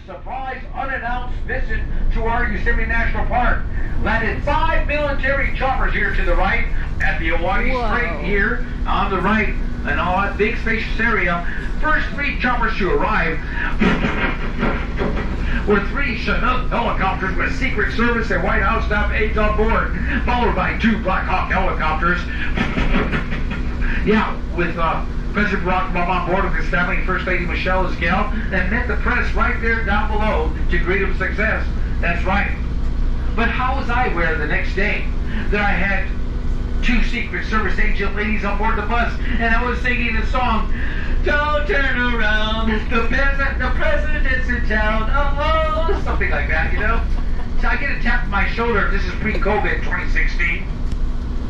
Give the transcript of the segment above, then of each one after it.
surprise, unannounced visit to our Yosemite National Park. Landed 5 military choppers here to the right at the Hawaii Strait here on the right, and all that big spacious area. First 3 choppers to arrive were 3 Chinook helicopters with Secret Service and White House staff aides on board, followed by 2 Black Hawk helicopters. Yeah, with President Barack Obama on board with his family, First Lady Michelle as gal, and met the press right there down below to greet him success. That's right. But how was I aware the next day that I had 2 Secret Service agent ladies on board the bus, and I was singing the song, "Don't turn around, the president's in town, oh," something like that, you know? So I get a tap on my shoulder. This is pre-COVID 2016.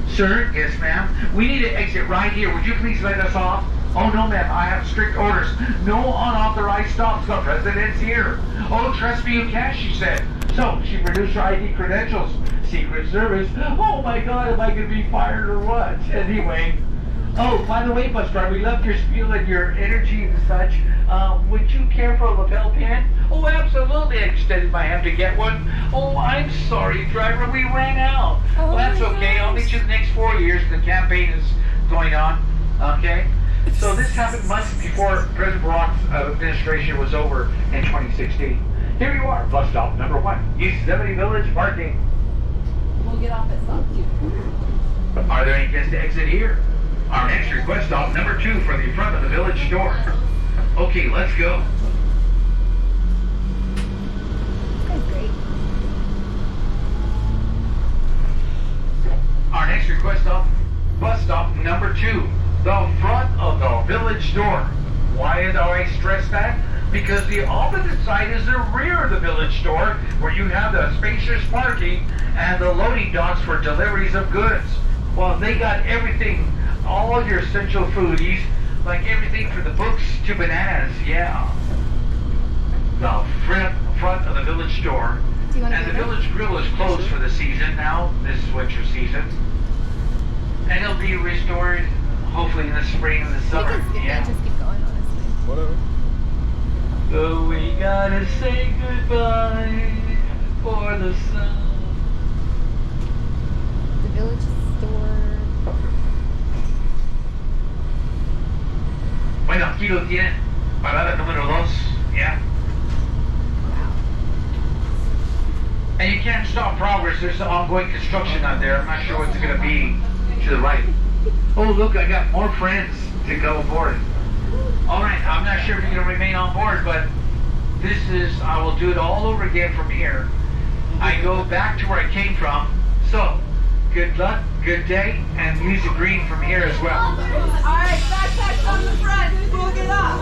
"Sir," "Yes, ma'am, we need to exit right here. Would you please let us off?" "Oh, no, ma'am, I have strict orders. No unauthorized stops. The president's here." "Oh, trust me, you can," she said. So she produced her ID credentials. Secret Service. Oh my God, am I going to be fired or what? Anyway. "Oh, by the way, bus driver, we loved your spiel and your energy and such. Would you care for a lapel pin?" "Oh, absolutely." I extended my hand to get one. "Oh, I'm sorry, driver, we ran out." "Well, that's okay. I'll meet you the next 4 years. The campaign is going on." Okay? So this happened months before President Barack's administration was over in 2016. Here you are, bus stop number 1, Yosemite Village parking. We'll get off at stop 2. Are there any guests to exit here? Our next request stop number 2 for the front of the village store. Okay, let's go. That's great. Our next request stop, bus stop number 2, the front of the village store. Why do I stress that? Because the opposite side is the rear of the village store, where you have the spacious parking and the loading docks for deliveries of goods. Well, they got everything, all your essential foodies, like everything from the books to bananas, yeah. The front of the village store. And the village grill is closed for the season now, this winter season. And it'll be restored hopefully in the spring and the summer. Yeah. Just keep going, honestly. Whatever. So we gotta say goodbye for the sun. The village store. Bueno, aquí lo tienen. Parada número 2. Yeah. Wow. And you can't stop progress. There's ongoing construction out there. I'm not sure what's going to be to the right. Oh, look, I got more friends to go aboard. All right, I'm not sure if you're going to remain on board, but this is, I will do it all over again from here. I go back to where I came from. So, good luck, good day, and music green from here as well. All right, backpacks on the front. We'll get up.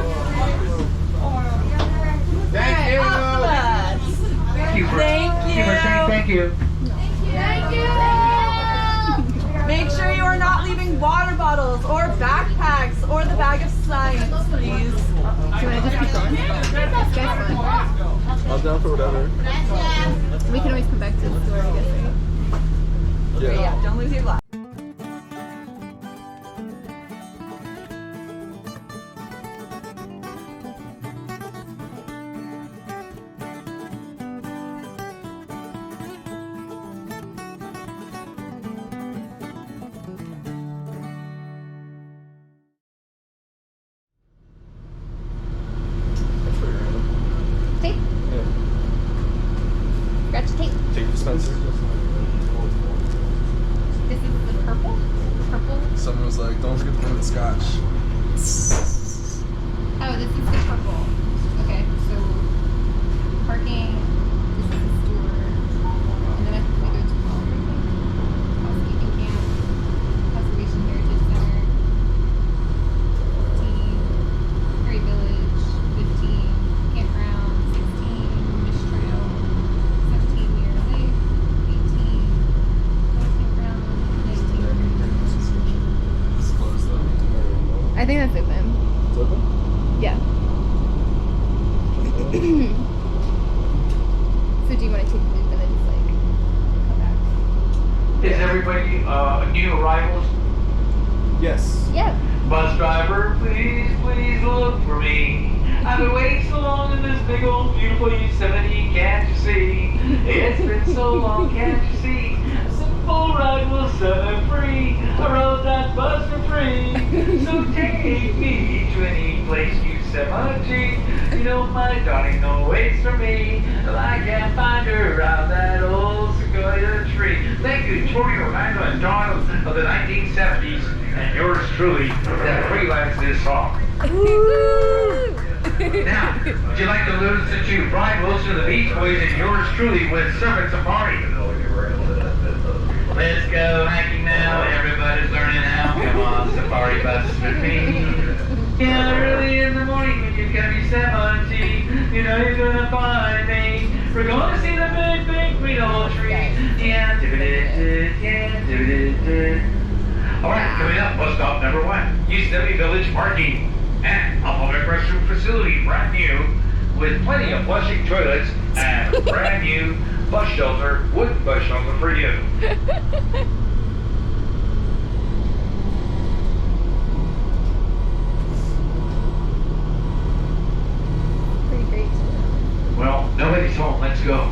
Thank you. Thank you for Thank you. saying thank you. Thank you. Make sure you are not leaving water bottles or backpacks or the bag of science, please. Do you want to just keep going? That's fun. I'm down for whatever. We can always come back to the store, I guess, right? Yeah. Yeah, don't lose your glass. That's pretty random. Tape. Yeah. Scratch the tape. Tape dispenser. This is the purple? Purple? Someone was like, don't forget to bring the scotch. Oh, this is the purple. Okay, so parking, this is the store, and then I think we go to housekeeping camp, conservation heritage center, 15, Prairie Village, 15, campground, 16, Mish Trail, 17, Mirror Lake, 18, campground, 19. It's closed though. I think that's open. It's open? Yeah. So do you want to take a loop and then just like come back? Is everybody new arrivals? Yes. Yeah. Bus driver, please look for me. I've been waiting so long in this big old beautiful Yosemite, can't you see? It's been so long, can't you see? A simple ride will set me free. I rode that bus for free. So take me to any place, Yosemite. You know my darling no waits for me. Well, I can't find her around that old sequoia tree. Thank you, Tori Orlando and Dawn of the 1970s, and yours truly that freelanced this song. Now, would you like to listen to Brian Wilson of the Beach Boys and yours truly with Servant Safari? Let's go hiking now, everybody's learning how. Come on, safari bus with me. Yeah, early in the morning when you come Yosemite, you know you're gonna find me. We're going to see the big, big green old tree. Yeah, Alright, coming up, bus stop number 1, Yosemite Village parking. And a public restroom facility, brand new, with plenty of flushing toilets and a brand new bus shelter, wooden bus shelter for you. Pretty great. Well, nobody's home, let's go.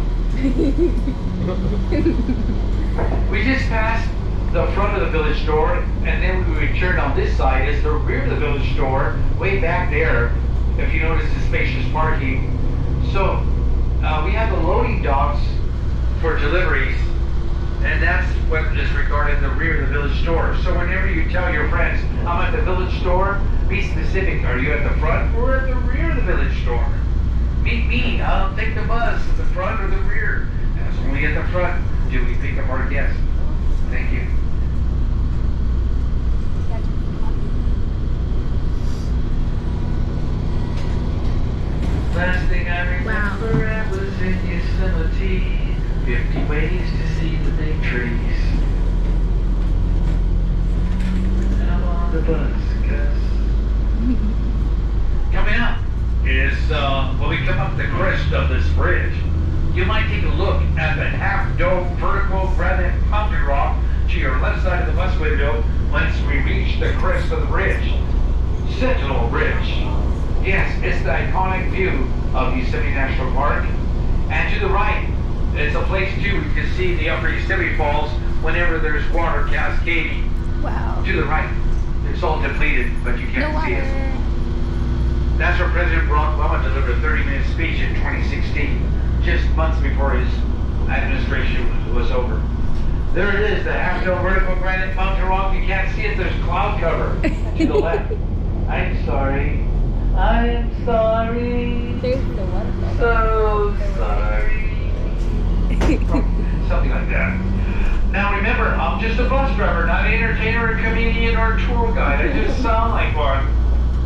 We just passed the front of the village store, and then we returned on this side is the rear of the village store, way back there, if you notice the spacious parking. So, we have the loading docks for deliveries, and that's what is regarding the rear of the village store. So whenever you tell your friends, I'm at the village store, be specific. Are you at the front or at the rear of the village store? Meet me, I'll take the bus at the front or the rear. And it's only at the front do we pick up our guests. Thank you. Last thing I remember, I was in Yosemite. 50 ways to see the big trees. And I'm on the bus, cuz. Coming up is, when we come up the crest of this bridge, you might take a look at the half-dome vertical granite mountain rock to your left side of the bus window once we reach the crest of the bridge. Sentinel Bridge. Yes, it's the iconic view of Yosemite National Park. And to the right, it's a place too you can see the upper Yosemite Falls whenever there's water cascading. Wow. To the right, it's all depleted, but you can't No see it. water. That's where President Barack Obama delivered a 30-minute speech in 2016, just months before his administration was over. There it is, the half-dome vertical granite mountain rock. You can't see it, there's cloud cover to the left. I'm sorry. I'm sorry. There's the waterfall. So sorry. Something like that. Now remember, I'm just a bus driver, not an entertainer, a comedian, or a tour guide. I just sound like one.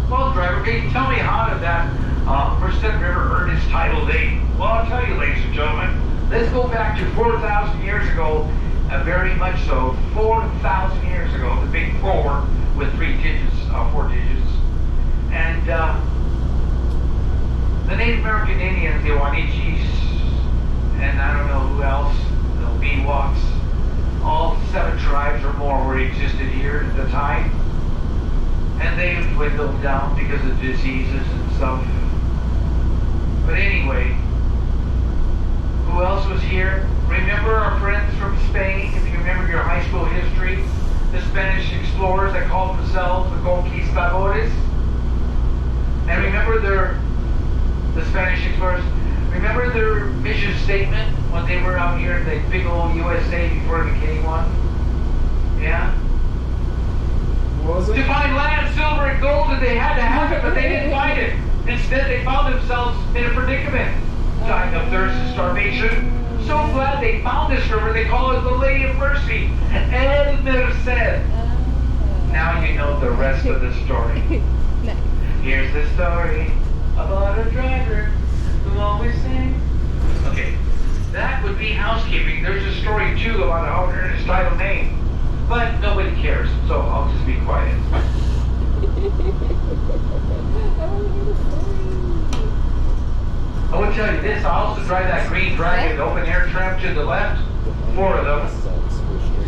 Bus driver, can you tell me how did that Merced River earn its tidal name? Well, I'll tell you, ladies and gentlemen. Let's go back to 4,000 years ago, very much so. 4,000 years ago, the big 4 with 4 digits. And the Native American Indians, the Wanichis, and I don't know who else, the Miwoks, all 7 tribes or more were existed here at the time. And they dwindled down because of diseases and stuff. But anyway, who else was here? Remember our friends from Spain, if you remember your high school history? The Spanish explorers that called themselves the Conquistadores? And remember the Spanish explorers, remember their mission statement when they were out here in the big old USA before it became one? Yeah? What was To it? find land, silver, and gold, and they had to have it, but they didn't find it. Instead, they found themselves in a predicament, dying of thirst and starvation. So glad they found this river, they call it the Lady of Mercy, El Merced. Now you know the rest of the story. Nice. Here's the story about a driver who always sings. Okay, that would be housekeeping. There's a story too about how to earn his title name. But nobody cares, so I'll just be quiet. I want to hear the story. I will tell you this, I also drive that green dragon, the open air tram to the left. 4 of them.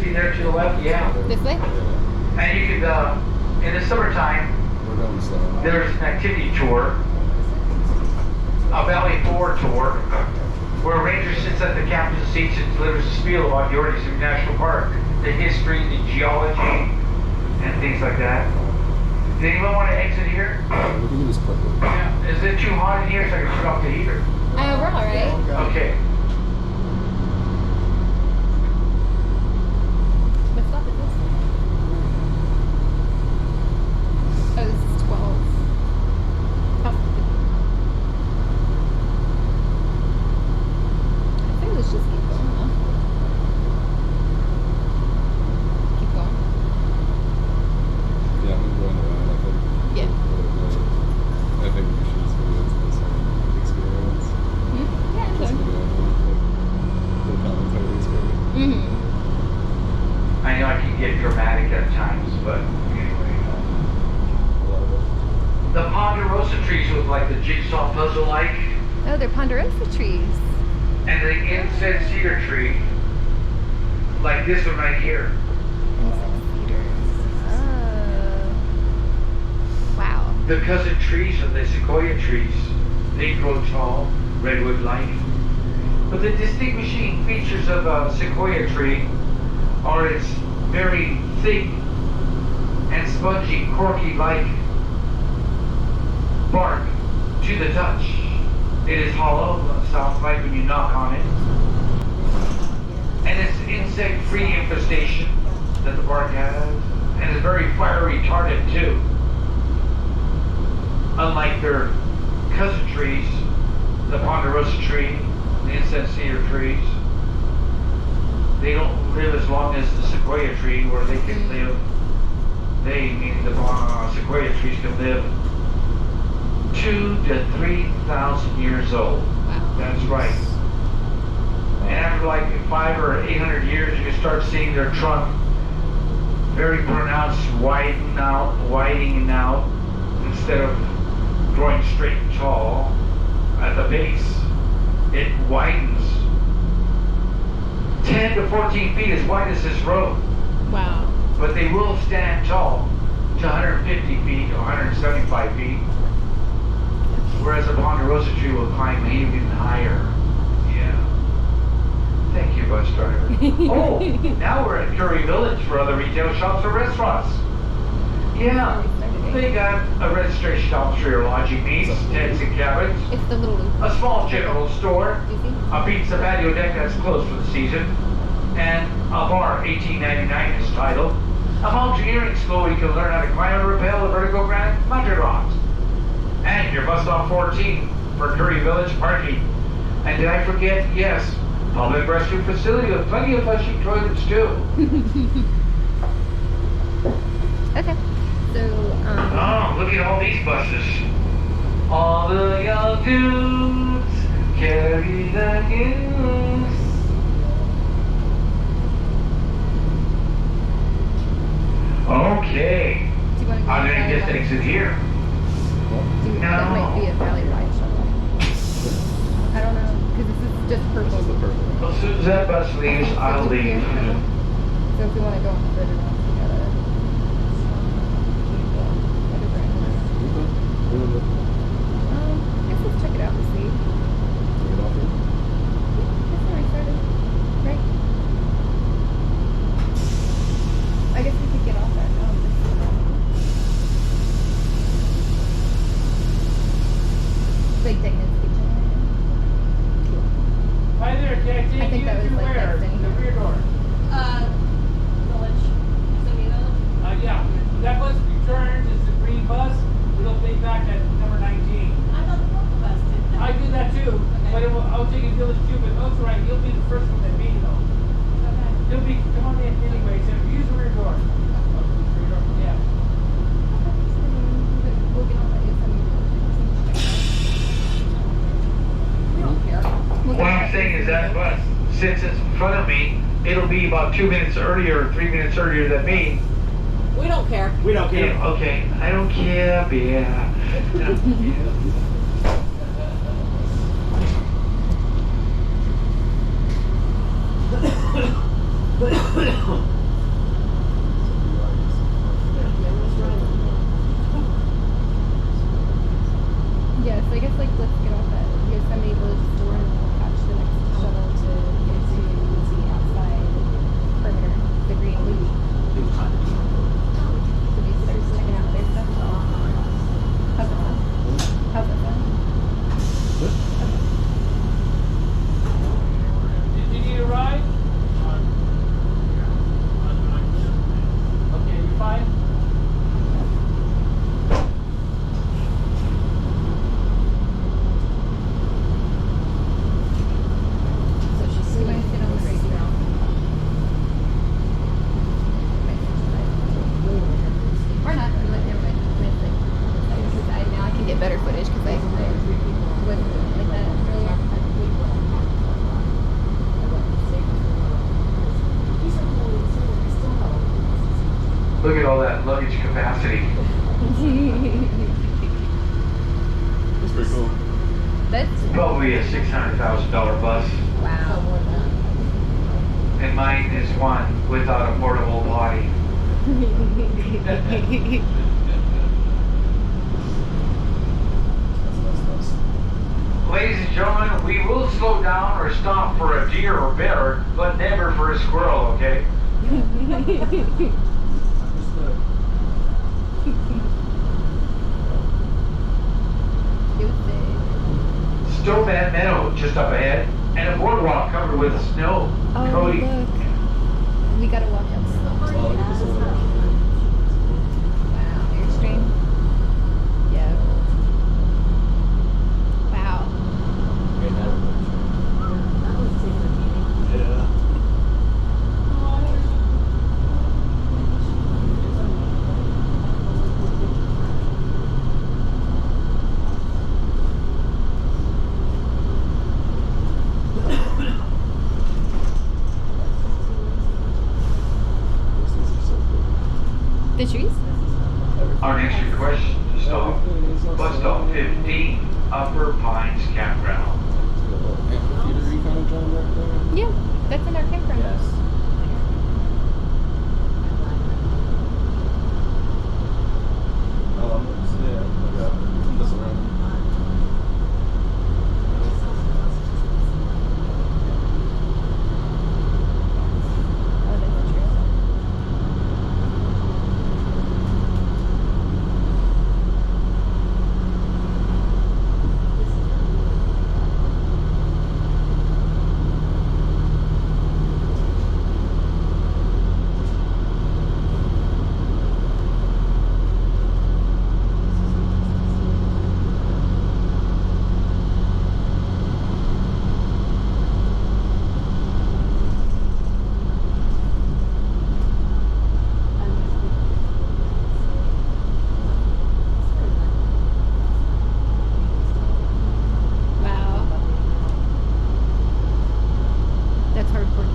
See there to the left? Yeah. This way? And you could, in the summertime, We're going slow. there's an activity tour a Valley 4 tour, where a ranger sits at the captain's seat and delivers a spiel about Yosemite National Park, the history, the geology, and things like that. Does anyone want to exit here? We can just click it. Yeah. Is it too hot in here so I can turn off the heater? We're alright. Okay. What stop is this? Oh, this is 12. Oh. I think let's just keep going, huh? Keep going. Yeah, I'm going around. I think. Yeah. I think we should just go into this experience. Yeah, Just okay. video the commentary is great. Mm-hmm. I know I can get dramatic at times, but anyway. I love it. The ponderosa trees look like the jigsaw puzzle like, Oh, they're ponderosa trees. and the incense cedar tree, like this one right here. Oh. Wow. The cousin trees of the sequoia trees. They grow tall, redwood-like. But the distinguishing features of a sequoia tree are its very thick and spongy, corky-like bark to the touch. It is hollow, sounds like when you knock on it. And its insect-free infestation that the bark has, and is very fire retardant too. Unlike their cousin trees, the ponderosa tree, the incense cedar trees, they don't live as long as the sequoia tree, where they can live. They, meaning the sequoia trees, can live 2,000 to 3,000 years old. Wow. That's right. And after like 500 or 800 years, you can start seeing their trunk very pronounced widening out instead of growing straight and tall at the base. It widens 10 to 14 feet as wide as this road, Wow. but they will stand tall to 150 feet or 175 feet, whereas a ponderosa tree will climb even higher. Yeah. Thank you, bus driver. Oh, now we're at Curry Village for other retail shops or restaurants. Yeah, they got a registration office for your lodging needs, tents and cabins, It's the little loop. a small general store, Do you see? a pizza patio deck that's closed for the season, and a bar, $18.99 is titled. A mountaineering school where you can learn how to climb and rappel the vertical granite mountain rocks. And your bus stop 14 for Curry Village parking. And did I forget? Yes, public restroom facility with plenty of flushing toilets too. Okay. So, Oh, look at all these buses. All the young dudes carry the news. Okay. do you want to go Are there any Valley Ride? exit here? That might be a Valley Ride shuttle. I don't know, because this is just This is the purple. perfect one. As soon as that bus leaves, I'll leave. So if we want to go on the river, we gotta. I guess let's check it out and see. That's where I started, right? I guess we could get off at Big Dignan's Kitchen. Hi there, can I take I think you that was to like where? that thing. The rear door. Village. Yosemite Village. Yeah, that bus returns, it's the green bus, it'll be back at number 19. I thought the purple bus did that. I do that too, but I'll take you to Village too, but that's right, you'll be the first one at me though. Okay. You'll be, come on in anyway, so use the rear door. Yeah. We'll get on that Yosemite. We don't care. We'll What get on I'm saying is that Yosemite. bus, since it's in front of me, it'll be about 2 minutes earlier, or 3 minutes earlier than me. We don't care. We don't Yeah, okay, I don't care, yeah. Yes, I guess like let's get off at a $600,000 bus, Wow. and mine is one without a portable body. Ladies and gentlemen, we will slow down or stop for a deer or bear, but never for a squirrel, okay? Snowman Meadow just up ahead, and a boardwalk covered with snow. Oh, Cody. look. We gotta walk up. Oh, look at this one. Wow, Airstream. Yeah. Wow. Yeah. The trees? Our next request to stop, bus stop 15, Upper Pines Campground. Amphitheater kind of drum right there. Yeah, that's in our campground. Yes. Yeah. This around. Oh, that's a trail. Wow. That's hardcore.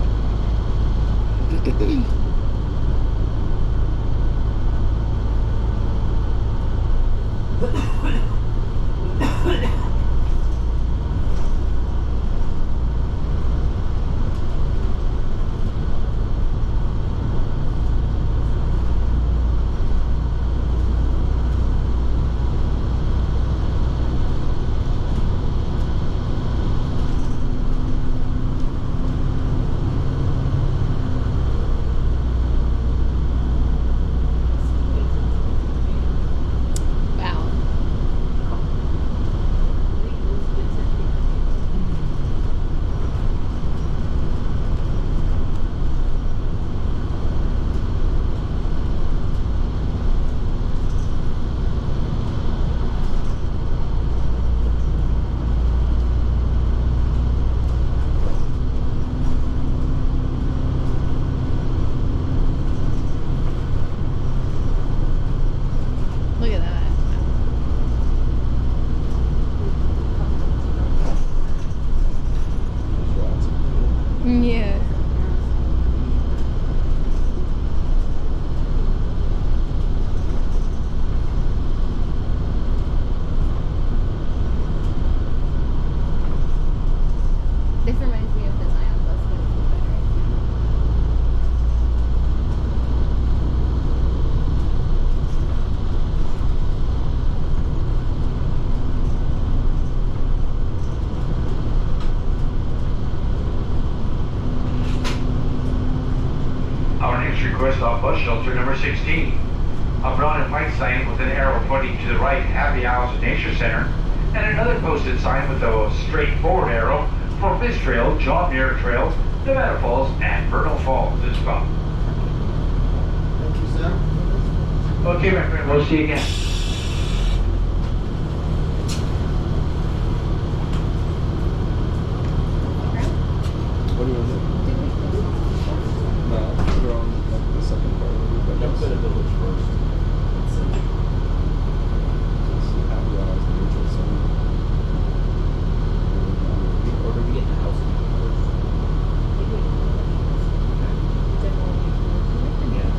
Wow. Look at that. Yeah. This reminds me of the Zion bus, but it's better. Our next request off bus shelter number 16. A brown and white sign with an arrow pointing to the right, Happy Hours and Nature Center, and another posted sign with a straightforward arrow for Fish Trail, John Muir Trail, Nevada Falls, and Vernal Falls as well. Thank you, sir. Okay, my friend, we'll see you again. What do you want to do? No, we're on like the second part of the week. Jump to the village first. Happy hours and nature center. Or do we get the house first? Yeah.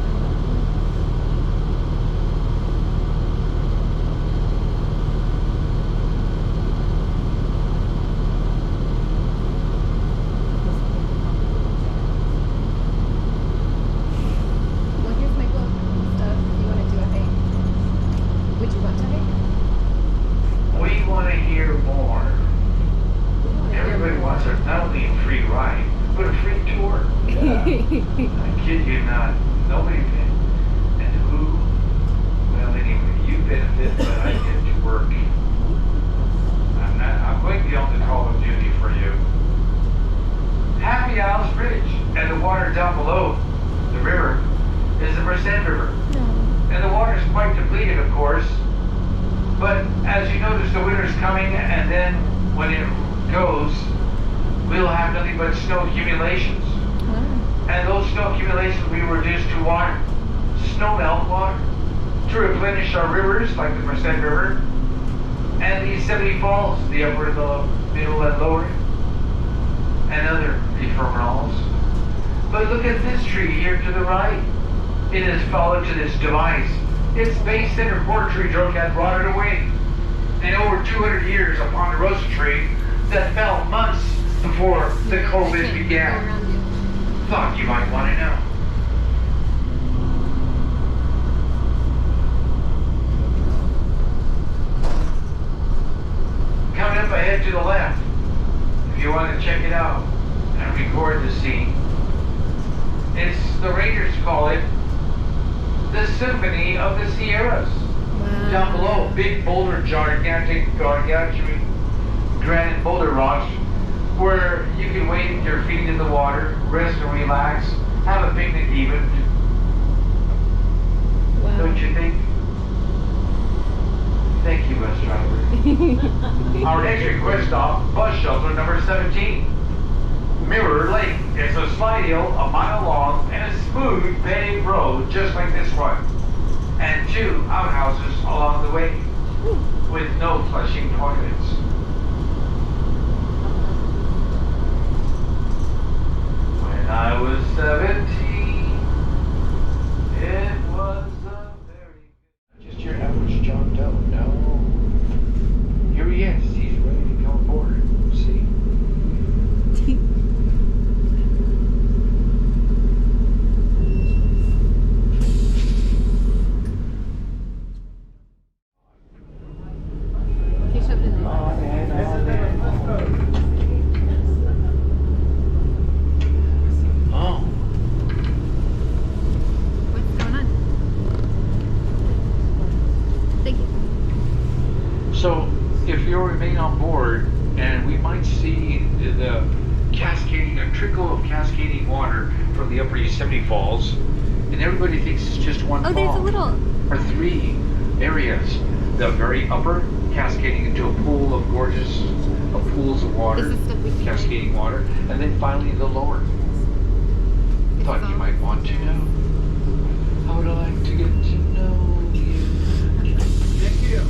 wants not only a free ride, but a free tour. I kid you not. Nobody been. And who? Well, anyway, you benefit, but I get to work. I'm going to be on the Call of Duty for you. Happy Isles Bridge, and the water down below the river is the Merced River. And the water is quite depleted, of course. But as you notice, the winter's coming, and then when it goes, we'll have nothing but snow accumulations. And those snow accumulations will be reduced to water, snow melt water, to replenish our rivers like the Merced River, and the Yosemite Falls, the upper, the middle, and lower, and other ephemerals. But look at this tree here to the right. It has fallen to this demise. Its base center porter tree trunk had rotted away. And over 200 years a ponderosa tree that fell months before the COVID began. Thought you might want to know. Coming up ahead to the left, if you want to check it out and record the scene, it's, the Rangers call it, the Symphony of the Sierras. Wow. Down below, big boulder, gigantic granite boulder rocks, where you can wade your feet in the water, rest and relax, have a picnic even. Wow. Don't you think? Thank you, bus driver. Our next request stop, bus shelter number 17. Mirror Lake. It's a slide hill a mile long and a smooth paved road just like this one. And 2 outhouses along the way with no flushing toilets. When I was 17, it was a very... Just your average John Doe. No. Here he is. He's ready to come aboard. See? He shoved it in. Oh. What's going on? Thank you. So, if you'll remain on board, and we might see the cascading, a trickle of cascading water from the upper Yosemite Falls, and everybody thinks it's just one Oh, fall. there's a little. Or 3 areas. The very upper, cascading into a pool of gorgeous pools of water, This is stuff we can cascading water, and then finally the lower. Thought you might want to know. I would like to get to know you. Thank you.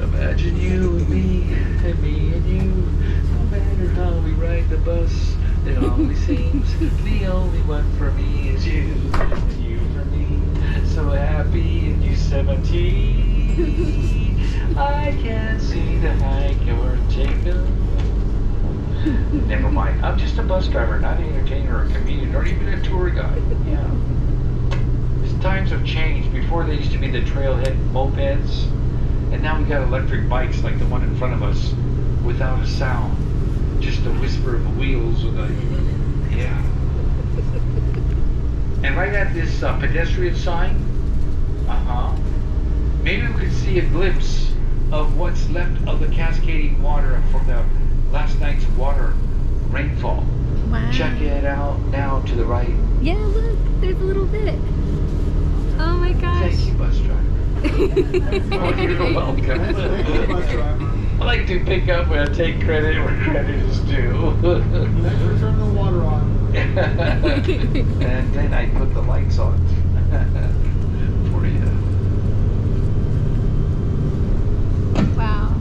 Imagine you and me and you. No matter how we ride the bus, it always seems the only one for me is you. And you for me. So happy in Yosemite. I can't see the hike or take no. Never mind. I'm just a bus driver, not an entertainer or a comedian or even a tour guide. Yeah. Times have changed. Before they used to be the trailhead mopeds. And now we got electric bikes like the one in front of us, without a sound, just the whisper of the wheels with a, yeah. And right at this pedestrian sign, maybe we could see a glimpse of what's left of the cascading water from the last night's water rainfall. Wow. Check it out now to the right. Yeah, look, there's a little bit. Oh my gosh. Thank you, bus driver. Oh, you're welcome. I like to pick up when I take credit where credit is due. Thanks for turning the water on. And then I put the lights on for you. Wow.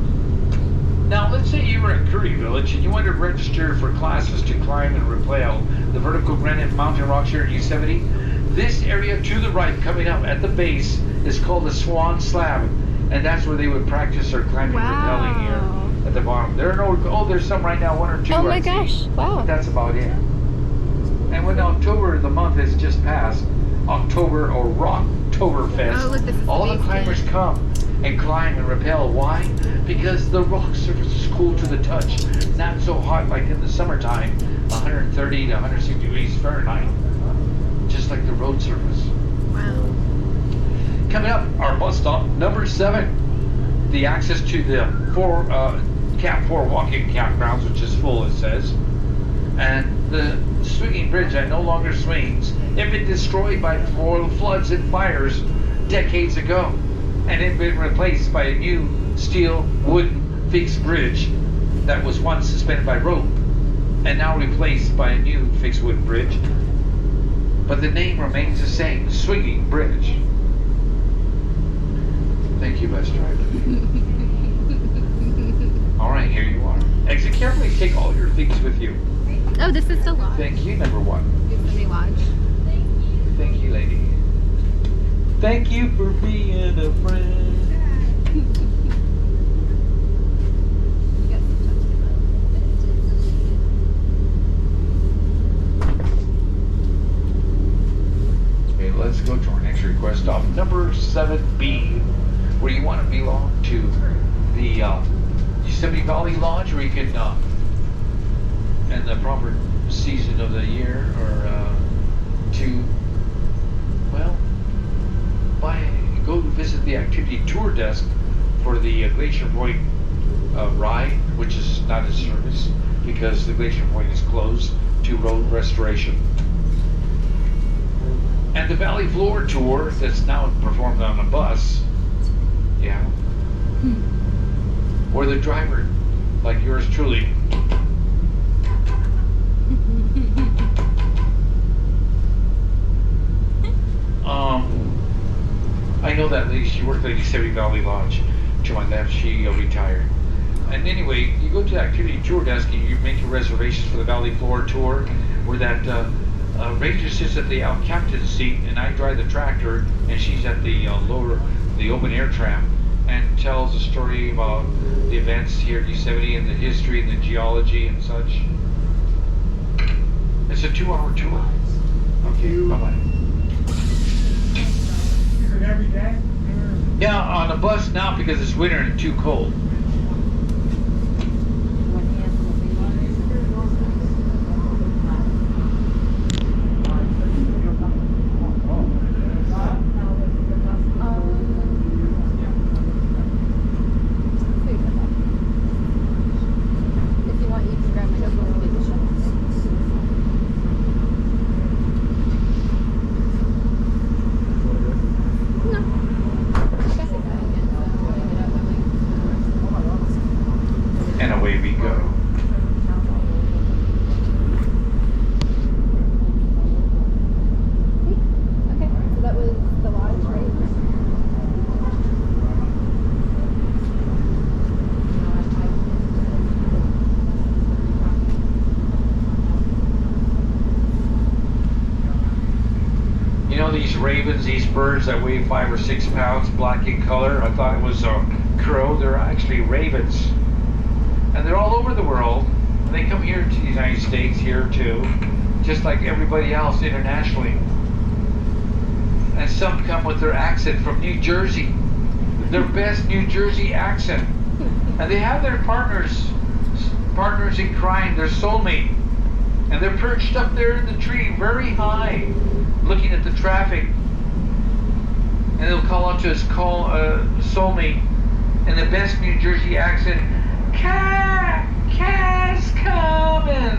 Now, let's say you were in Curry Village and you wanted to register for classes to climb and rappel the vertical granite mountain rocks here in Yosemite. This area to the right, coming up at the base, is called the Swan Slab, and that's where they would practice their climbing and rappelling here at the bottom. There are no, there's some right now, 1 or 2. Oh my I see, gosh, wow. but that's about it. And when October, the month has just passed, October or Rocktoberfest, Oh, look, this is all the amazing. climbers come and climb and rappel. Why? Because the rock surface is cool to the touch. Not so hot like in the summertime, 130 to 160 degrees Fahrenheit. Just like the road surface. Wow. Coming up, our bus stop number 7. The access to the Camp 4 walking campgrounds, which is full, it says. And the swinging bridge that no longer swings. It had been destroyed by floods and fires decades ago. And it had been replaced by a new steel, wooden, fixed bridge that was once suspended by rope and now replaced by a new fixed wooden bridge. But the name remains the same, Swinging Bridge. Thank you, bus driver. All right, here you are. Exit carefully. Take all your things with you. Oh, this is the lodge. Thank you, number 1. Yosemite Lodge. Thank you, lady. Thank you for being a friend. Okay, let's go to our next request stop, number 7B, where you want to belong to the Yosemite Valley Lodge, where you can, in the proper season of the year, or go visit the activity tour desk for the Glacier Point ride, which is not in service because the Glacier Point is closed to road restoration. And the Valley Floor tour that's now performed on a bus, yeah, where the driver, like yours truly, I know that lady, she worked at Yosemite Valley Lodge. To my left, she retired. And anyway, you go to the activity tour desk and you make your reservations for the Valley Floor tour, where that ranger sits at the out captain's seat, and I drive the tractor, and she's at the the open air tram, and tells a story about the events here at Yosemite and the history and the geology and such. It's a 2-hour tour. Okay, bye-bye. Is it every day? Yeah, on the bus now because it's winter and too cold. If you want, you can grab my notebook and make a shot. And away we go. Okay, so that was the lodge, right? You know these ravens, these birds that weigh 5 or 6 pounds, black in color? I thought it was a crow. They're actually ravens. And they're all over the world. They come here to the United States here too, just like everybody else internationally. And some come with their accent from New Jersey, their best New Jersey accent. And they have their partners in crime, their soulmate. And they're perched up there in the tree, very high, looking at the traffic. And they'll call out to his soulmate in the best New Jersey accent, Cat's coming.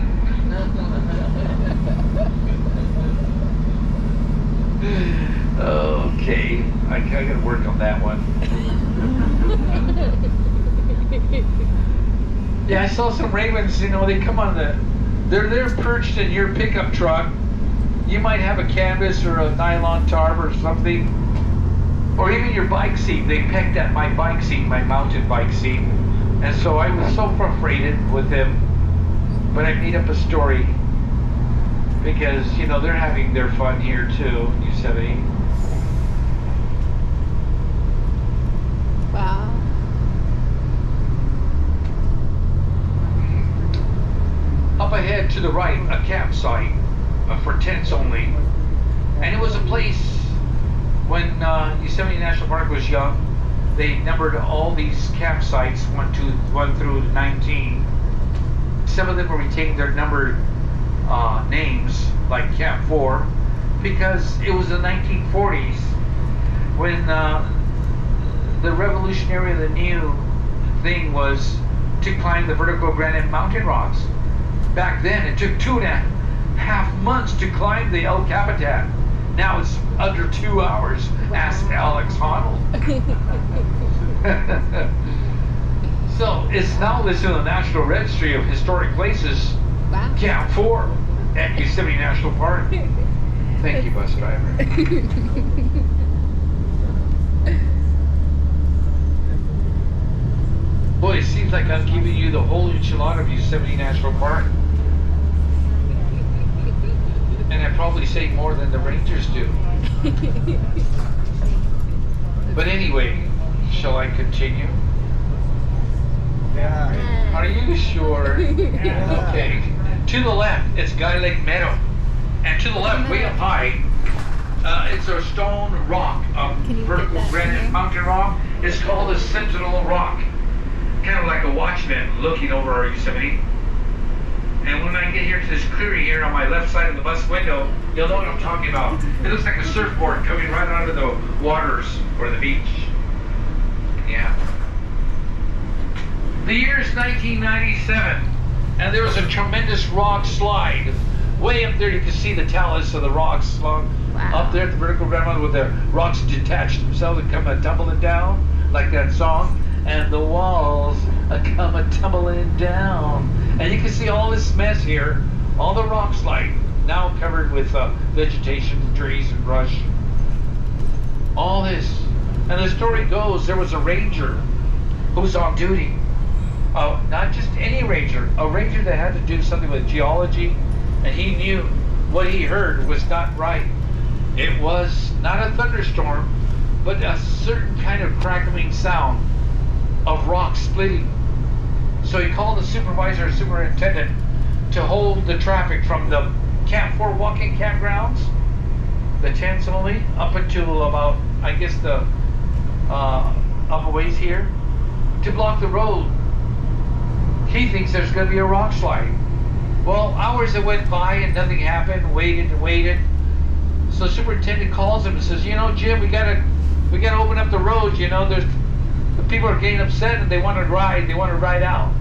Okay, I gotta work on that one. Yeah, I saw some ravens, you know, they come on they're perched in your pickup truck. You might have a canvas or a nylon tarp or something, or even your bike seat. They pecked at my bike seat, my mountain bike seat. And so I was so frustrated with them, but I made up a story because, you know, they're having their fun here too, in Yosemite. Wow. Up ahead to the right, a campsite for tents only. And it was a place place, when Yosemite National Park was young, they numbered all these campsites, 1 through 19. Some of them were retained their numbered names, like Camp 4, because it was the 1940s when the revolutionary, the new thing was to climb the vertical granite mountain rocks. Back then, it took 2.5 months to climb the El Capitan. Now it's under 2 hours. Ask Alex Honnold. So it's now listed on the National Registry of Historic Places, Wow. Camp 4 at Yosemite National Park. Thank you, bus driver. Boy, it seems like I'm giving you the whole enchilada of Yosemite National Park. And I probably say more than the Rangers do. But anyway, shall I continue? Yeah. Are you sure? Okay. To the left, it's Guy Lake Meadow. And to the left, way up high, it's a stone rock, a Can you vertical get that granite here? mountain rock. It's called the Sentinel Rock. Kind of like a watchman looking over our Yosemite. And when I get here to this clearing here on my left side of the bus window, you'll know what I'm talking about. It looks like a surfboard coming right out of the waters or the beach. Yeah. The year is 1997, and there was a tremendous rock slide. Way up there, you can see the talus of the rocks slung Wow. up there at the vertical ground where the rocks detach themselves and come tumbling down, like that song. And the walls are come tumbling down. And you can see all this mess here, all the rock slide, now covered with vegetation, trees, and brush. All this. And the story goes, there was a ranger who was on duty. Not just any ranger, a ranger that had to do something with geology, and he knew what he heard was not right. It was not a thunderstorm, but a certain kind of crackling sound of rock splitting. So he called the supervisor or superintendent to hold the traffic from the Camp 4 walking campgrounds, the tents only, up until about, I guess, the up a ways here, to block the road. He thinks there's going to be a rock slide. Well, hours that went by and nothing happened, waited and waited. So the superintendent calls him and says, you know, Jim, we gotta open up the roads, you know, the people are getting upset and they want to ride out.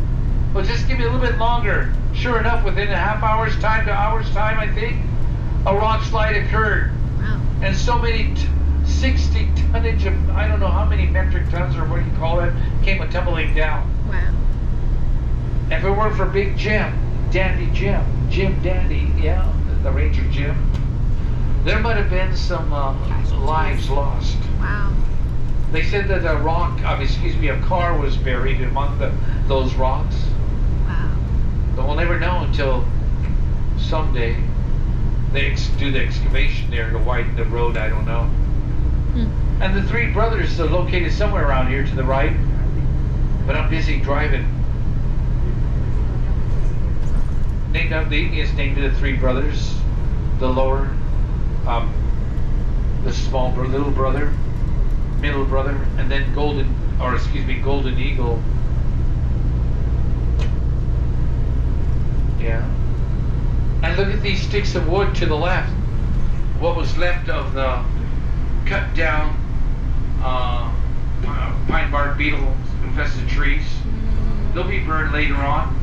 Well, just give me a little bit longer. Sure enough, within a half hour's time to hour's time, I think, a rock slide occurred. Wow. And so many 60 tonnage of, I don't know how many metric tons or what you call it, came tumbling down. Wow. If it weren't for Big Jim Dandy, yeah, the Ranger Jim, there might have been some lives lost. Wow. They said that a car was buried among those rocks. Wow. But we'll never know until someday they do the excavation there to widen the road, I don't know. And the three brothers are located somewhere around here to the right, but I'm busy driving. The Indians named the three brothers, the lower, the small little brother, middle brother, and then Golden Eagle. Yeah. And look at these sticks of wood to the left. What was left of the cut down pine bark beetle infested trees. They'll be burned later on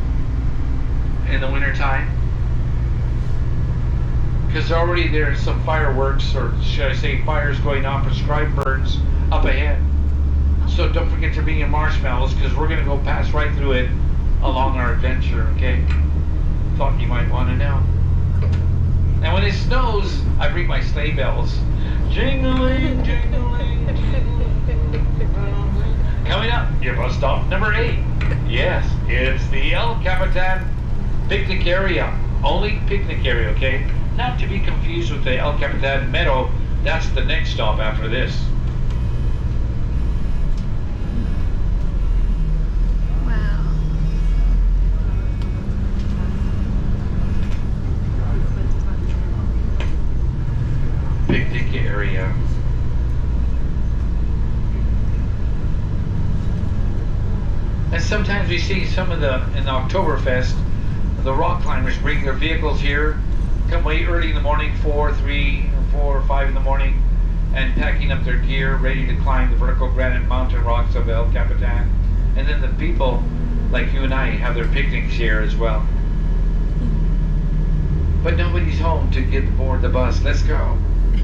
in the winter time. Because already there's some fireworks, or should I say fires going on, prescribed burns up ahead. So don't forget to bring your marshmallows, because we're going to go pass right through it along our adventure, okay? Thought you might want to know. And when it snows, I bring my sleigh bells. Jingling, jingling, jingling. Coming up, your bus stop number 8. Yes, it's the El Capitan picnic area. Only picnic area, okay? Not to be confused with the El Capitan Meadow. That's the next stop after this. Wow. Picnic area. And sometimes we see some of in the Oktoberfest, the rock climbers bring their vehicles here, come way early in the morning, 4 or 5 in the morning, and packing up their gear, ready to climb the vertical granite mountain rocks of El Capitan. And then the people, like you and I, have their picnics here as well. But nobody's home to get aboard the bus. Let's go. Did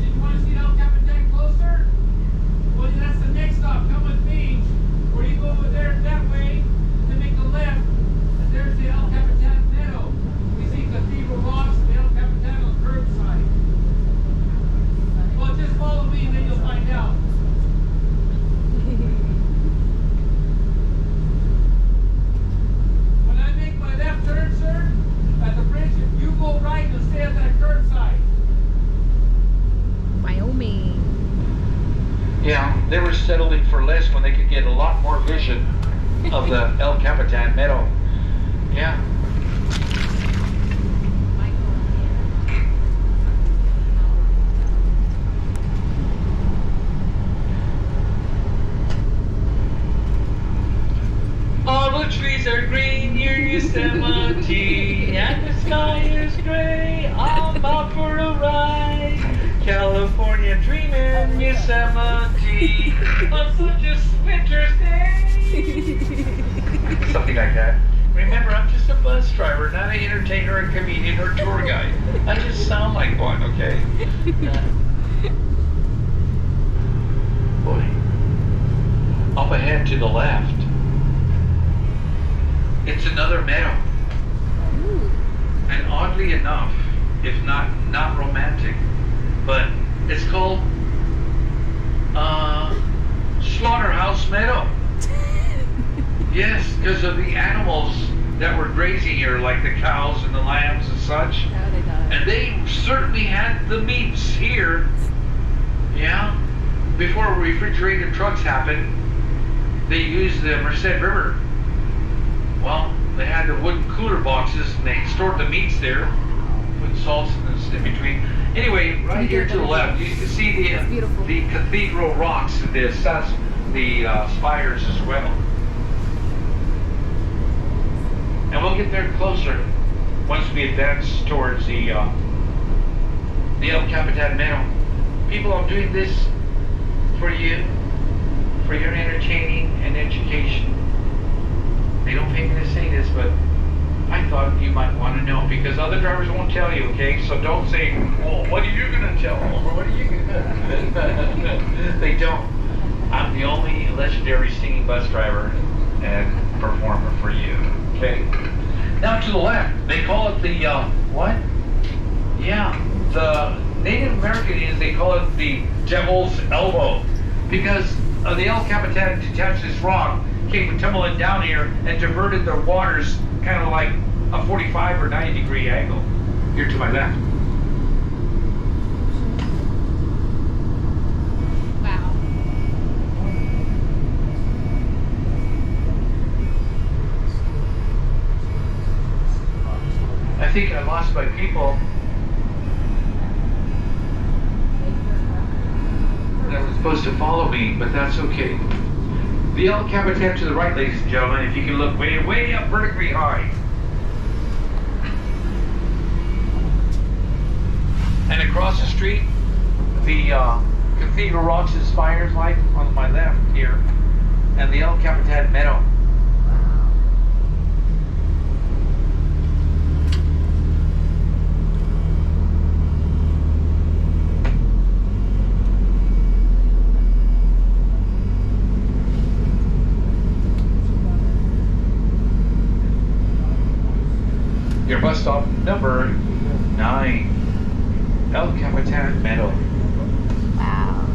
you want to see El Capitan closer? Well, that's the next stop. Come with me. Or you go over there that way, then make a left, and there's the El Capitan Meadow. You see Cathedral Rocks and the El Capitan on the curbside. Well, just follow me and then you'll find out. When I make my left turn, sir, at the bridge, if you go right, you'll stay at that curbside. Wyoming. Yeah, they were settling for less when they could get a lot more vision of the El Capitan Meadow. Yeah. All the trees are green near Yosemite, and the sky is gray. I'm about for a ride. California dreaming, Yosemite, on such a winter's day. Something like that. Remember, I'm just a bus driver, not an entertainer, a comedian, or tour guide. I just sound like one, okay? Boy. Up ahead to the left, it's another meadow. And oddly enough, if not romantic, but it's called Slaughterhouse Meadow. Yes, because of the animals that were grazing here, like the cows and the lambs and such. Oh, they died. And they certainly had the meats here. Yeah. Before refrigerated trucks happened, they used the Merced River. Well, they had the wooden cooler boxes and they stored the meats there with salts in between. Anyway, right here to the left, you can see the cathedral rocks, the spires as well. And we'll get there closer once we advance towards the El Capitan Meadow. People, I'm doing this for you, for your entertaining and education. They don't pay me to say this, but I thought you might want to know, because other drivers won't tell you, okay? So don't say, well, what are you going to tell them? Or what are you going to... They don't. I'm the only legendary singing bus driver and performer for you, okay? Now to the left, they call it the, what? Yeah, the Native American Indians, they call it the Devil's Elbow, because the El Capitan detached this rock, came tumbling down here and diverted the waters kind of like a 45 or 90 degree angle here to my left. Wow. I think I lost my people that were supposed to follow me, but that's okay. The El Capitan to the right, ladies and gentlemen, if you can look way, way up vertically high. And across the street, the Cathedral Rocks and Spires light on my left here, and the El Capitan Meadow. Your bus stop number 9, El Capitan Meadow. Wow.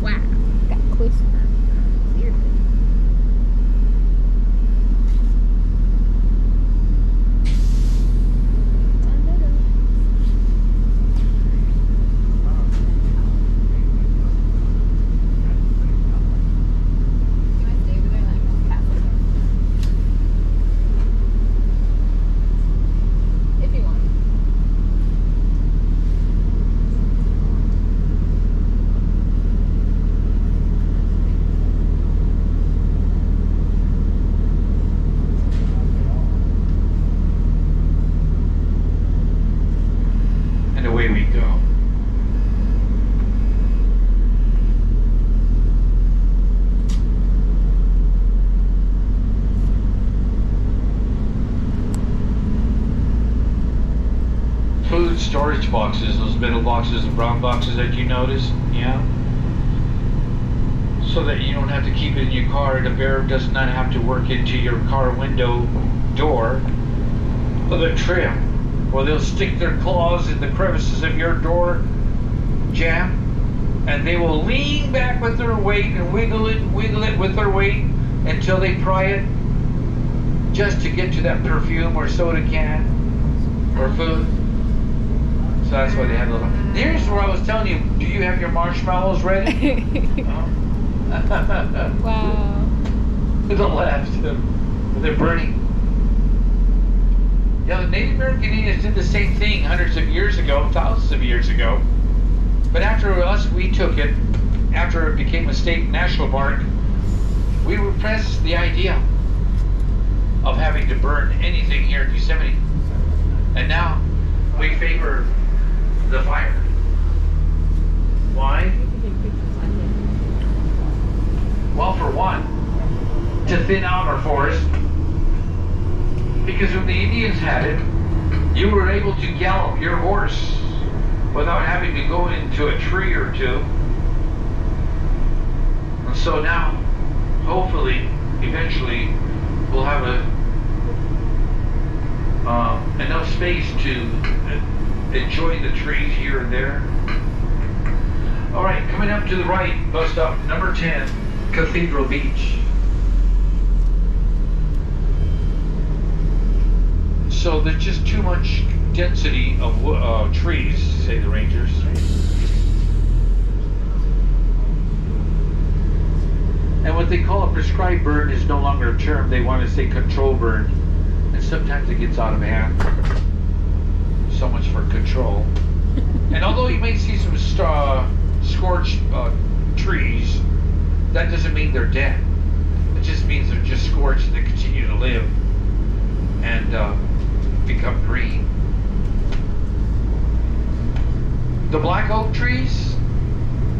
Wow. Got closer. Weird. away we go. Food storage boxes, those metal boxes and brown boxes that you notice, yeah? So that you don't have to keep it in your car. The bear does not have to work into your car window door of the trim, or they'll stick their claws in the crevices of your door jamb, and they will lean back with their weight and wiggle it with their weight until they pry it, just to get to that perfume or soda can or food. So that's why they have little. Here's where I was telling you, do you have your marshmallows ready? Wow. To the left, they're burning. Yeah, the Native American Indians did the same thing hundreds of years ago, thousands of years ago. But after us, we took it, after it became a state national park, we repressed the idea of having to burn anything here in Yosemite. And now we favor the fire. Why? Well, for one, to thin out our forest. Because when the Indians had it, you were able to gallop your horse without having to go into a tree or two. And so now, hopefully, eventually, we'll have enough space to enjoy the trees here and there. All right, coming up to the right, bus stop number 10, Cathedral Beach. So there's just too much density of trees, say the rangers. And what they call a prescribed burn is no longer a term. They want to say control burn. And sometimes it gets out of hand. So much for control. And although you may see some scorched trees, that doesn't mean they're dead. It just means they're just scorched and they continue to live and become green. The black oak trees,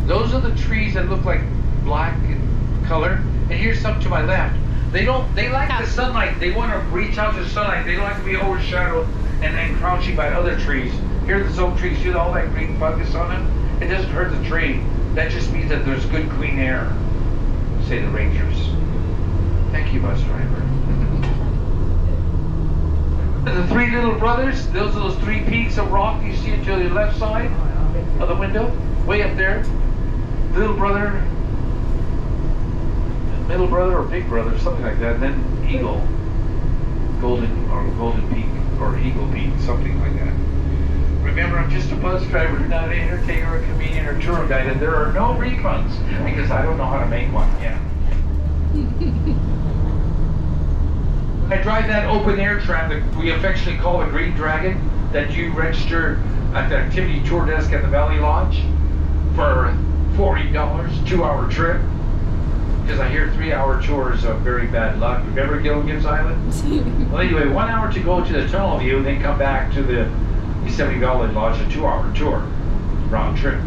those are the trees that look like black in color. And here's some to my left. They like the sunlight. They want to reach out to the sunlight. They don't like to be overshadowed and crouching by other trees. Here are the oak trees, see all that green fungus on them? It doesn't hurt the tree. That just means that there's good clean air, say the rangers. Thank you, bus driver. The three little brothers, those are those three peaks of rock you see to the left side of the window, way up there. Little brother, middle brother, or big brother, something like that. And then Eagle, Golden Peak, or Eagle Peak, something like that. Remember, I'm just a bus driver, not an entertainer, a comedian, or tour guide, and there are no refunds because I don't know how to make one yet. I drive that open air tram that we affectionately call the Green Dragon, that you register at the activity tour desk at the Valley Lodge for $40, 2-hour trip. Because I hear 3-hour tours are very bad luck. Remember Gilligan's Island? Well, anyway, 1 hour to go to the tunnel view, then come back to the Yosemite Valley Lodge, a 2-hour tour, round trip.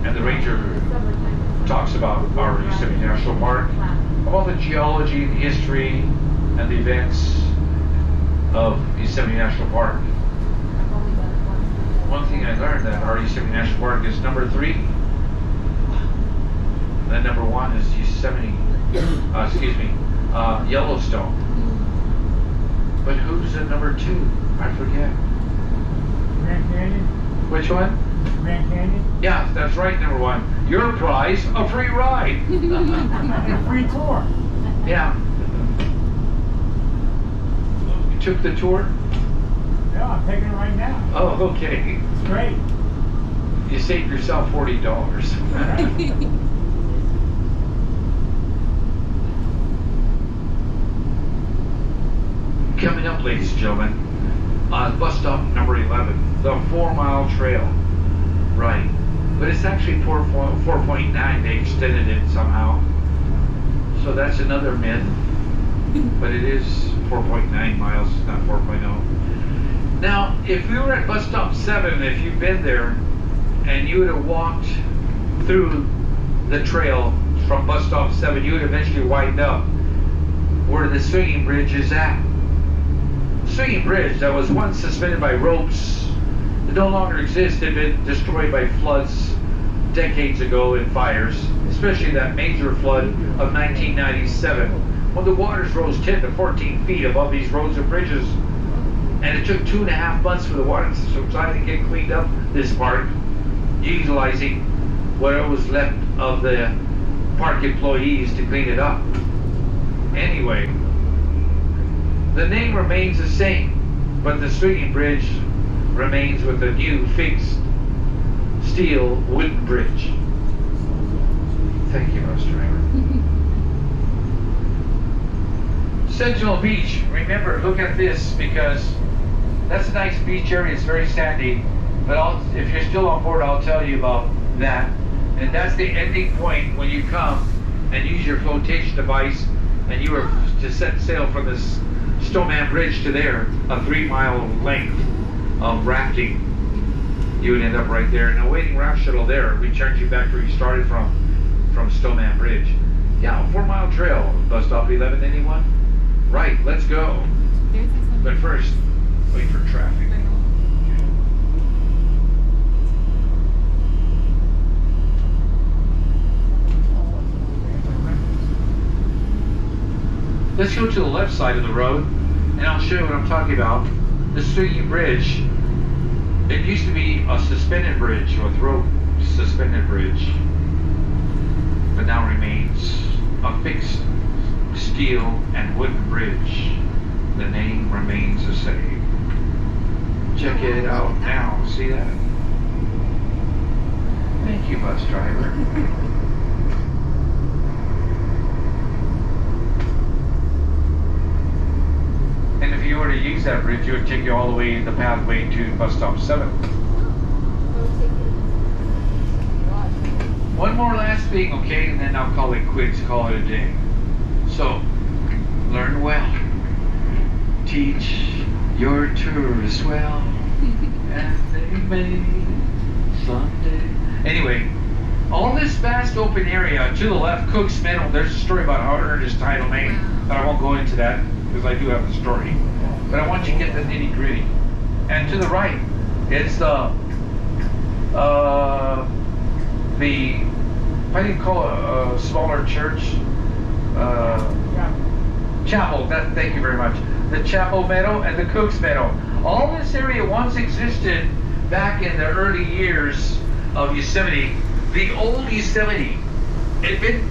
And the ranger talks about our Yosemite National Park, about the geology, the history, and the events of Yosemite National Park. One thing I learned that our Yosemite National Park is number 3. And number 1 is Yellowstone. But who's at number 2? I forget. Grand Canyon? Which one? Grand Canyon? Yeah, that's right, number 1. Your prize, a free ride. A free tour. Yeah. You took the tour? Yeah, I'm taking it right now. Oh, okay. It's great. You saved yourself $40. Coming up, ladies and gentlemen, bus stop number 11, the 4-mile trail. Right. But it's actually 4.9. They extended it somehow. So that's another myth. But it is 4.9 miles, not 4.0. Now, if we were at bus stop 7, if you've been there, and you would have walked through the trail from bus stop 7, you would eventually wind up where the swinging bridge is at. The swinging bridge that was once suspended by ropes that no longer exists had been destroyed by floods decades ago in fires, especially that major flood of 1997, when the waters rose 10 to 14 feet above these roads and bridges. And it took 2.5 months for the water to subside and get cleaned up this part, utilizing what was left of the park employees to clean it up. Anyway, the name remains the same, but the swinging bridge remains with a new fixed steel wooden bridge. Thank you, bus driver. Sentinel Beach, remember, look at this, because that's a nice beach area. It's very sandy, but if you're still on board, I'll tell you about that. And that's the ending point when you come and use your flotation device, and you are to set sail from this Snowman Bridge to there, a 3-mile length of rafting. You would end up right there, and a waiting raft shuttle there returns you back where you started from Snowman Bridge. Yeah, a 4-mile trail. Bus stop 11, anyone? Right, let's go. But first, wait for traffic. Let's go to the left side of the road, and I'll show you what I'm talking about. The swinging bridge. It used to be a suspended bridge, with rope suspended bridge, but now remains a fixed steel and wooden bridge. The name remains the same. Check it out now. See that? Thank you, bus driver. And if you were to use that bridge, it would take you all the way the pathway to bus stop 7. One more last thing, okay, and then I'll call it quits, call it a day. So, learn well. Teach your tourists well, and they may someday. Anyway, all this vast open area to the left, Cook's Meadow. There's a story about how it earned its title name, but I won't go into that because I do have the story. But I want you to get the nitty gritty. And to the right, it's the how do you call a smaller church? Chapel. Thank you very much. The Chapel Meadow and the Cook's Meadow. All this area once existed back in the early years of Yosemite. The old Yosemite had been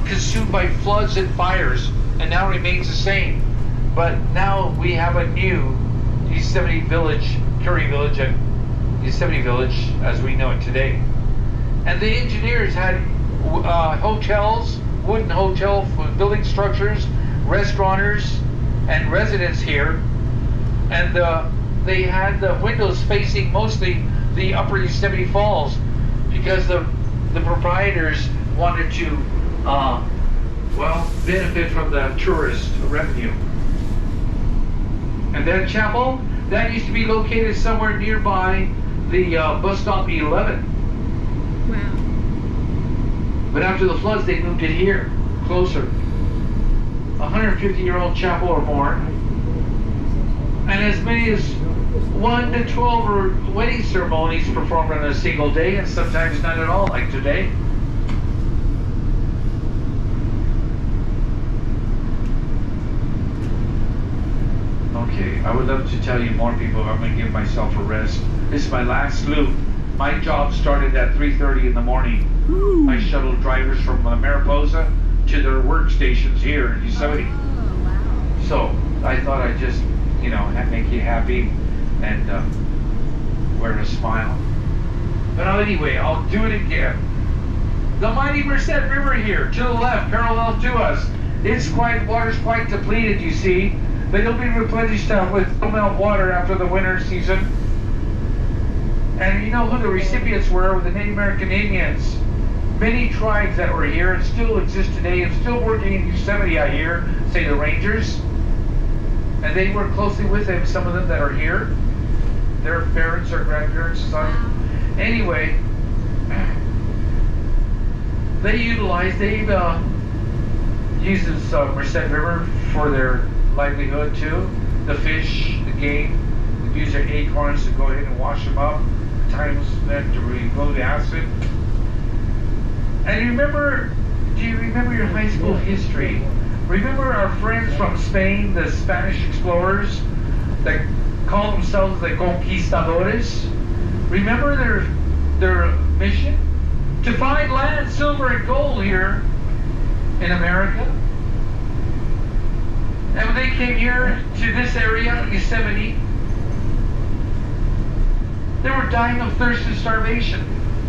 consumed by floods and fires, and now remains the same. But now we have a new Yosemite Village, Curry Village, and Yosemite Village as we know it today. And the engineers had hotels, wooden hotel building structures, restaurateurs, and residents here. And they had the windows facing mostly the upper Yosemite Falls because the proprietors wanted to, benefit from the tourist revenue. And that chapel, that used to be located somewhere nearby the bus stop 11. Wow. But after the floods, they moved it here, closer. 150-year-old chapel or more. And as many as 1 to 12 wedding ceremonies performed on a single day, and sometimes none at all, like today. Okay, I would love to tell you more, people. I'm going to give myself a rest. This is my last loop. My job started at 3:30 in the morning. I shuttled drivers from Mariposa to their workstations here in Yosemite. Oh, wow. So I thought I'd just, make you happy and wear a smile. But anyway, I'll do it again. The mighty Merced River here, to the left, parallel to us. Water's quite depleted, you see. But it'll be replenished with melt water after the winter season. And you know who the recipients were the Native American Indians. Many tribes that were here and still exist today and still working in Yosemite, I hear, say the Rangers. And they work closely with him, some of them that are here. Their parents or grandparents. Anyway, they use this Merced River for their livelihood too. The fish, the game, they use their acorns to go ahead and wash them up. Times meant to remove the acid. And do you remember your high school history? Remember our friends from Spain, the Spanish explorers that called themselves the conquistadores? Remember their mission? To find land, silver, and gold here in America. And when they came here to this area, Yosemite, they were dying of thirst and starvation.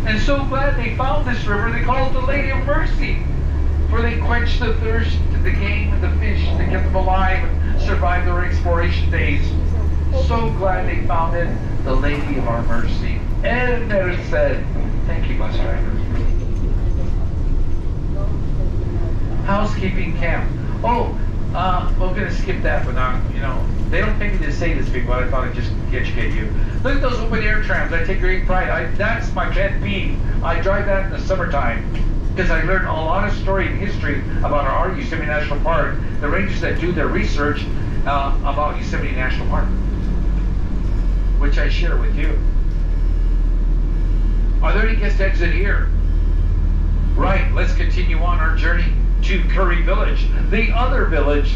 And so glad they found this river, they called it the Lady of Mercy. For they quenched the thirst of the game and the fish that kept them alive and survived their exploration days. So glad they found it, the Lady of our Mercy. And there said, thank you, bus driver. Housekeeping camp. Oh, we're going to skip that, but not, they don't pay me to say this, people. I thought I'd just educate you. Look at those open air trams. I take great pride. That's my pet peeve. I drive that in the summertime because I learned a lot of story and history about our Yosemite National Park. The rangers that do their research about Yosemite National Park, which I share with you. Are there any guest exit here? Right, let's continue on our journey to Curry Village, the other village,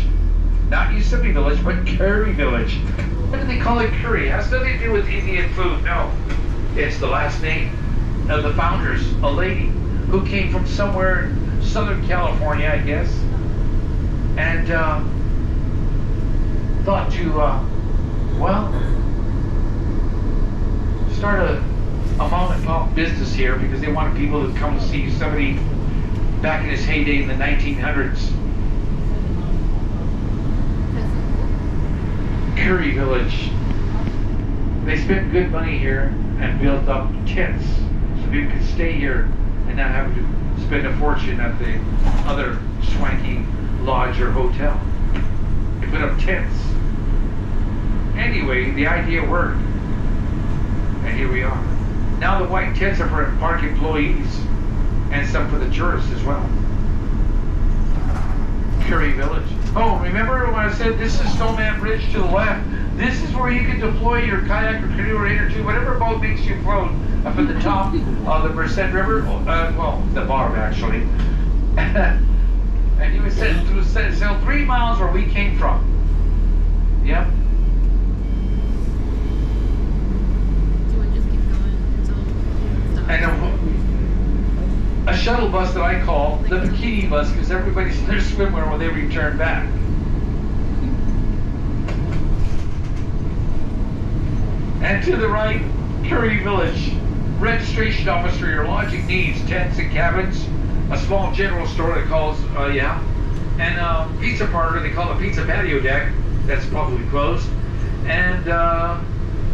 not Yosemite Village, but Curry Village. Why do they call it Curry? It has nothing to do with Indian food. No, it's the last name of the founders, a lady who came from somewhere in Southern California, I guess, and thought to, start a mom and pop business here because they wanted people to come to see Yosemite back in its heyday in the 1900s. Curry Village. They spent good money here and built up tents so people could stay here and not have to spend a fortune at the other swanky lodge or hotel. They put up tents. Anyway, the idea worked. And here we are. Now the white tents are for park employees and some for the tourists as well. Curry Village. Oh, remember when I said this is Snowman Bridge to the left? This is where you can deploy your kayak or canoe or inner tube, whatever boat makes you float up at the top of the Merced River. The bar actually. And you would sail 3 miles where we came from. Yep. And a shuttle bus that I call the bikini bus because everybody's in their swimwear when they return back. And to the right, Curry Village. Registration office for your lodging needs, tents and cabins, a small general store that calls, and a pizza parlor, they call it a pizza patio deck, that's probably closed, and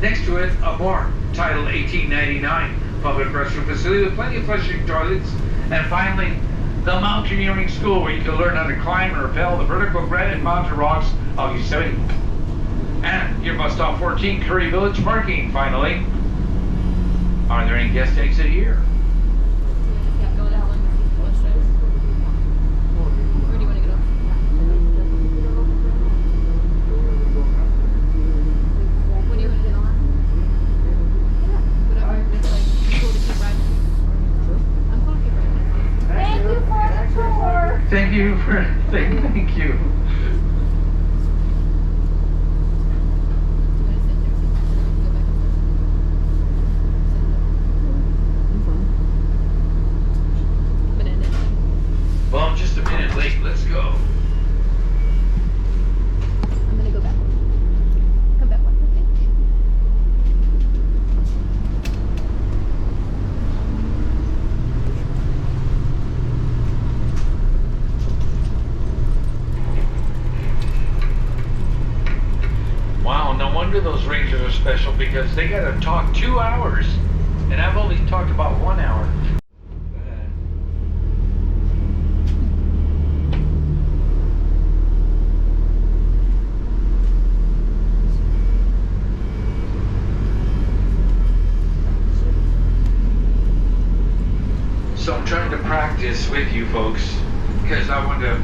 next to it, a bar, titled 1899. Public restroom facility with plenty of flushing toilets, and finally, the mountaineering school where you can learn how to climb and rappel the vertical granite mountain rocks of Yosemite. And your bus stop 14, Curry Village parking. Finally, are there any guest exit here? Thank you. Well, I'm just a minute late. Let's go. I'm gonna go back. Come back one, okay? Wow, no wonder those rangers are special because they got to talk 2 hours, and I've only talked about 1 hour. practice with you folks because I want to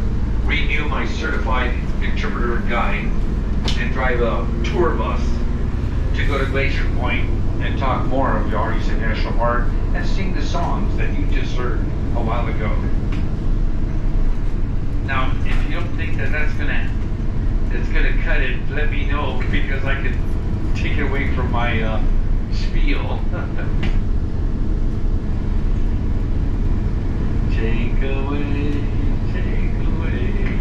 renew my certified interpreter and guide and drive a tour bus to go to Glacier Point and talk more of the Yosemite National Park and sing the songs that you just heard a while ago. Now, if you don't think that it's gonna cut it, let me know because I can take it away from my spiel. Take away, take away.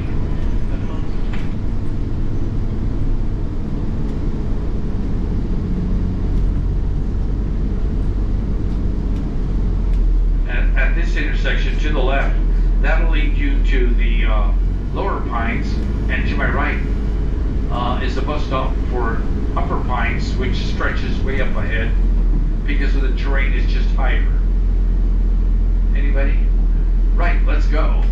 At this intersection to the left, that'll lead you to the Lower Pines, and to my right is the bus stop for Upper Pines, which stretches way up ahead because of the terrain is just higher. Anybody? Right, let's go.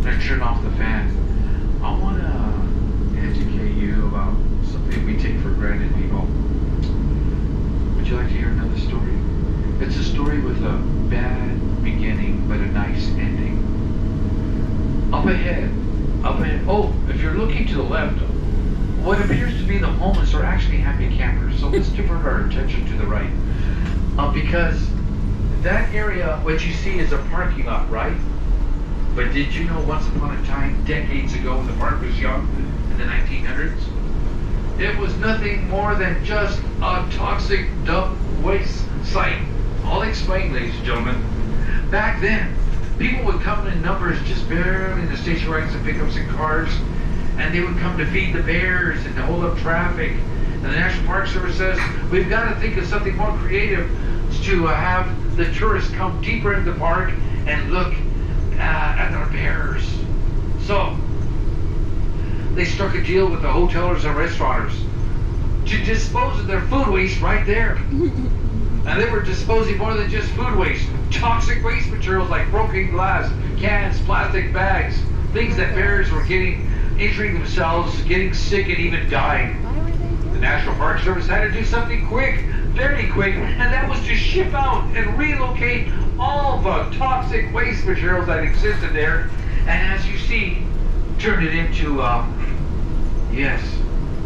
Let's turn off the fan. I want to educate you about something we take for granted, people. Would you like to hear another story? It's a story with a bad beginning, but a nice ending. Up ahead, oh, if you're looking to the left, what appears to be the homeless are actually happy campers. So let's divert our attention to the right. Because that area, what you see is a parking lot, right? But did you know once upon a time, decades ago, when the park was young, in the 1900s, it was nothing more than just a toxic dump waste site. I'll explain, ladies and gentlemen. Back then, people would come in numbers just barely in the station wagons and pickups and cars, and they would come to feed the bears and to hold up traffic. And the National Park Service says, we've got to think of something more creative to have the tourists come deeper into the park and look at our bears. So, they struck a deal with the hotelers and restaurateurs to dispose of their food waste right there. And they were disposing more than just food waste. Toxic waste materials like broken glass, cans, plastic bags, things that bears were injuring themselves, getting sick, and even dying. Why were they doing The National Park Service had to do something quick, very quick, and that was to ship out and relocate all the toxic waste materials that existed there. And as you see, turn it into, yes,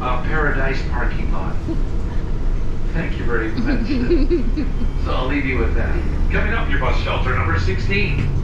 a paradise parking lot. Thank you very much. So I'll leave you with that. Coming up, your bus shelter number 16.